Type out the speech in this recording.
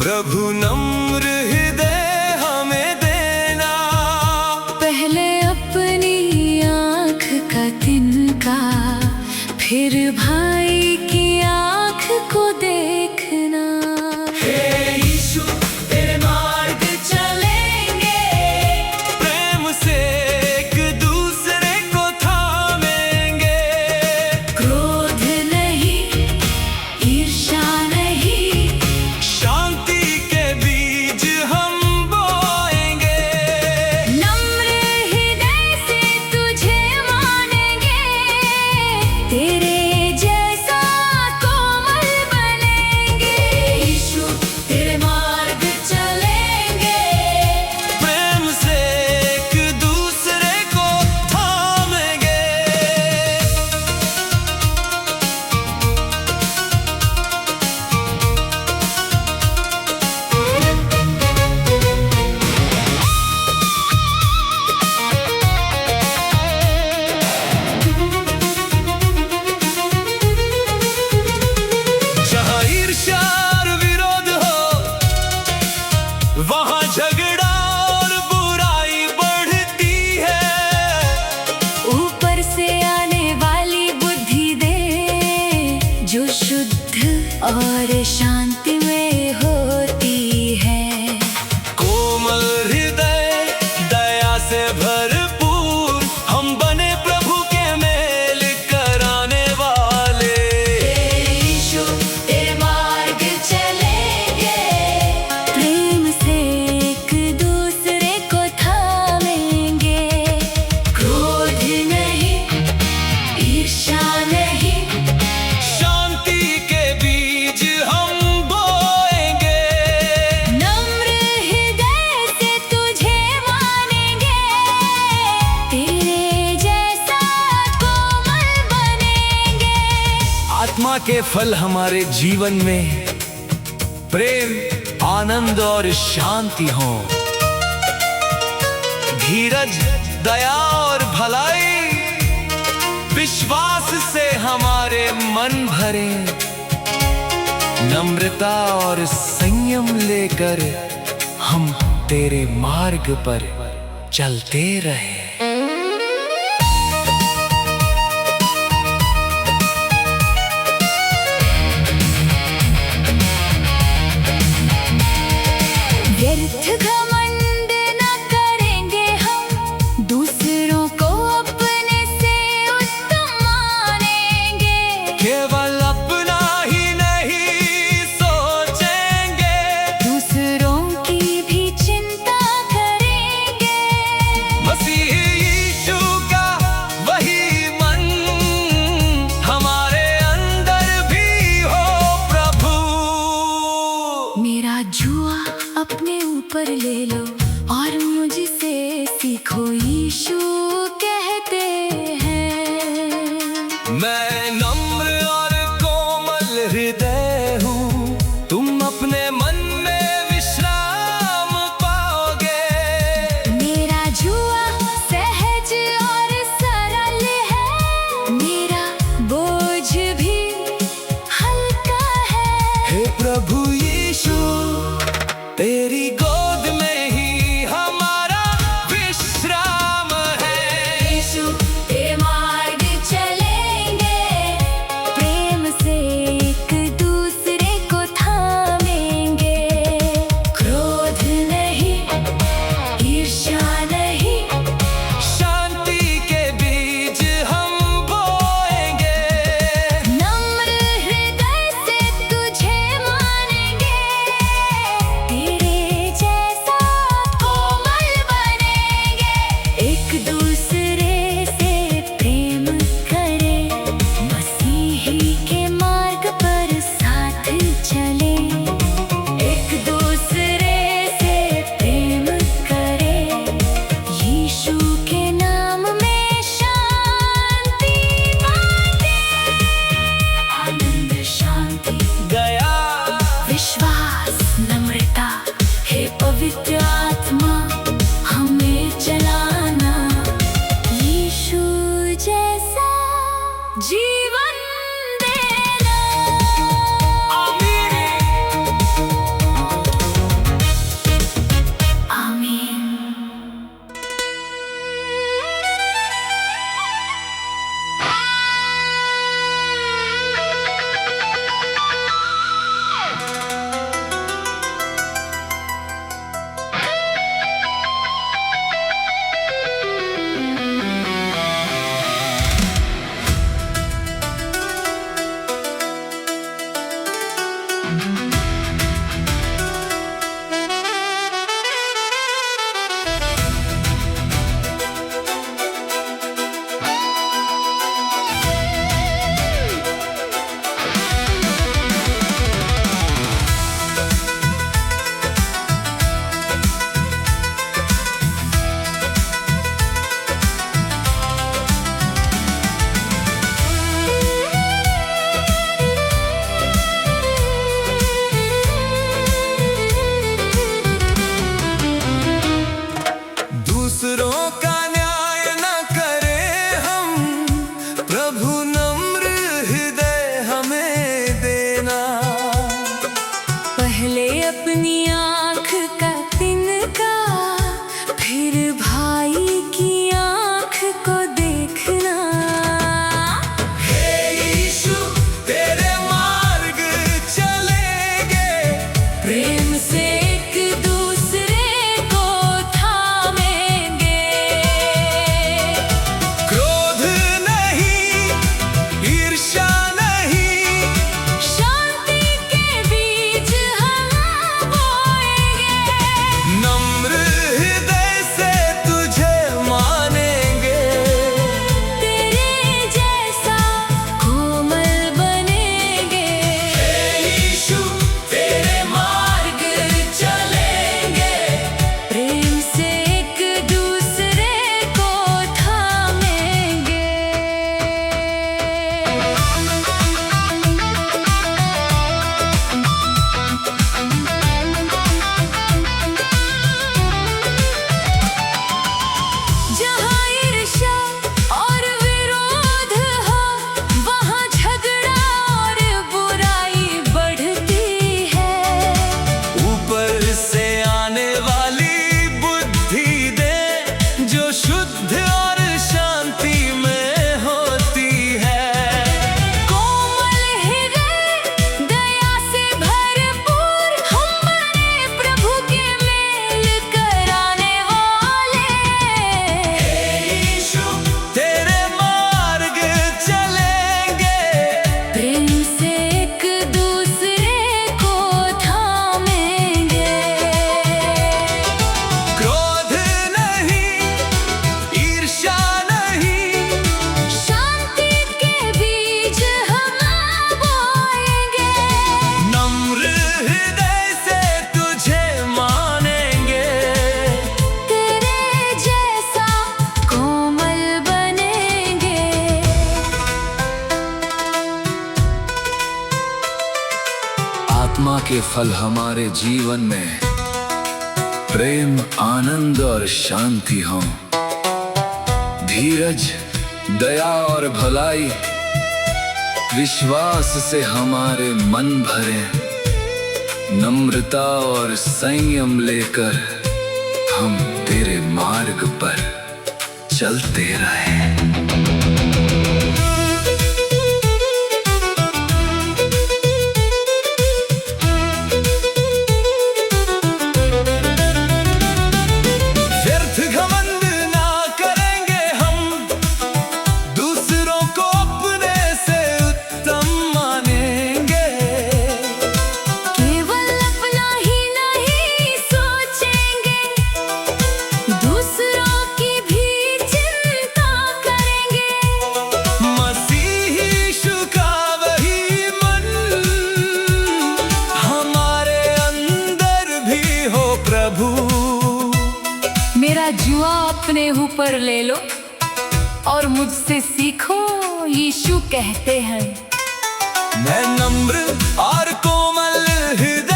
प्रभु नम्र हृदय हमें देना। पहले अपनी आँख का तिनका, फिर भाई की आँख को देखना। हे यीशु तेरे मार्ग चलेंगे, प्रेम से एक दूसरे को थामेंगे। क्रोध नहीं, ईर्ष्या नहीं, शांति के बीज हम बोएंगे। नम्र हृदय से तुझे मानेंगे, तेरे जैसा कोमल बनेंगे। यीशु तेरे मार्ग चलेंगे, प्रेम से एक दूसरे को थामेंगे। जहाँ ईर्ष्या और विरोध हो, वहाँ झगड़ा और बुराई बढ़ती है। ऊपर से आने वाली बुद्धि दे, जो शुद्ध और शांति में होती है। कोमल हृदय दया से भरपूर, हम बने प्रभु के मेल कराने वाले। यीशु तेरे मार्ग चलेंगे, प्रेम से एक दूसरे को थामेंगे। क्रोध नहीं, ईर्ष्या नहीं, शांति के बीज हम बोएंगे। नम्र हृदय से तुझे मानेंगे, तेरे जैसा कोमल बनेंगे। आत्मा के फल हमारे जीवन में प्रेम, आनंद और शांति हो। धीरज, दया और भलाई, विश्वास से हमारे मन भरे। नम्रता और संयम लेकर हम तेरे मार्ग पर चलते रहे। व्यर्थ घमंड न करेंगे हम, दूसरों को अपने से उत्तम मानेंगे। केवल अपना ही नहीं सोचेंगे, दूसरों की भी चिंता करेंगे। मसीह यीशु का वही मन हमारे अंदर भी हो प्रभु। मेरा जुआ अपने ऊपर ले लो और मुझसे सीखो, यीशु कहते हैं। मैं नम्र और कोमल हृदय हूँ, तुम अपने मन में विश्राम पाओगे। मेरा जुआ सहज और सरल है, मेरा बोझ भी हल्का है। हे प्रभु यीशु तेरी गोद में ही हमारा विश्राम है। के फल हमारे जीवन में प्रेम, आनंद और शांति हो। धीरज, दया और भलाई, विश्वास से हमारे मन भरे। नम्रता और संयम लेकर हम तेरे मार्ग पर चलते रहे। व्यर्थ घमंड ना करेंगे हम, दूसरों को अपने से उत्तम मानेंगे। केवल अपना ही नहीं सोचेंगे, दूसरों की भी चिंता करेंगे। मसीह यीशु का वही मन हमारे अंदर भी हो प्रभु। मेरा जुआ अपने ऊपर ले लो और मुझसे सीखो, यीशु कहते हैं। मैं नम्र और कोमल हृदय